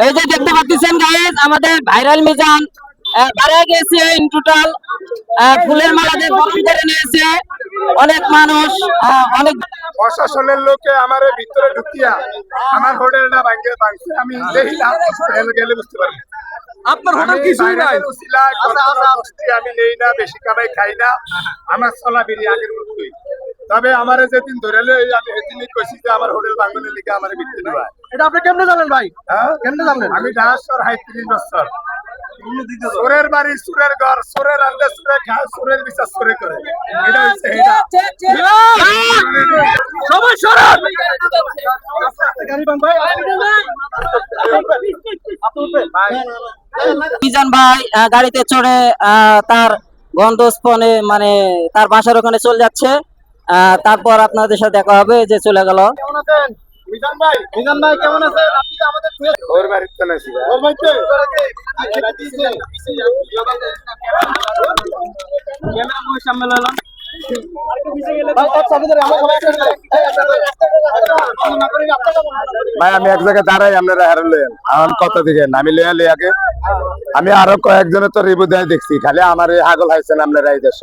এই যে দেখতে পাচ্ছেন গাইস, আমাদের ভাইরাল মিজান দাঁড়িয়ে গেছে ইন টোটাল, ফুলের মালা দিয়ে বরণ করে নিয়েছে অনেক মানুষ। অনেক প্রশাসনের লোকে আমার ভিতরে ঢুকিয়া আমার হোটেলটা ভাঙছে। আমি দেখিলাম, গেলে বুঝতে পারবো আপনার হোটেল কিছুই নাই। আমি নেই না, বেশি কামাই খাই না, আমার চলা বেরিয়ে আগের মতোই। তবে আমার যেদিন ধরে আমি সেদিনই কইছি যে আমার হোটেল ভাঙনের লিগে আমার ভিত্তি নেওয়া। এটা আপনি কেমনে জানেন ভাই? কেমনে জানেন? আমি ডাহাসর ৩৫ বছর। চোরের বাড়ি, চোরের ঘর, চোরের রান্না, চোরে খায়, চোরের বিচার চোরে করে। এটা হচ্ছে সবাই সরান। মিজান ভাই গাড়িতে চড়ে তার গন্তব্যস্থলে মানে তার বাসার ওখানে চলে যাচ্ছে। তারপর আপনাদের সাথে দেখা হবে। যে চলে গেল। কেমন আছেন মিজান ভাই? মিজান ভাই কেমন আছেন? আপনি তো আমাদের ওর বাড়িতে নাকি ওর ভাইতে ভাই আমি এক জায়গায় দাঁড়াই, আপনারা হারালেন আমার কথা থেকে নামি লিয়া আগে। আমি আরো কয়েকজনের তো রিভিউ দেয় দেখছি, খালি আমার এই হাগল হাইছেন আপনারা এই দেশ।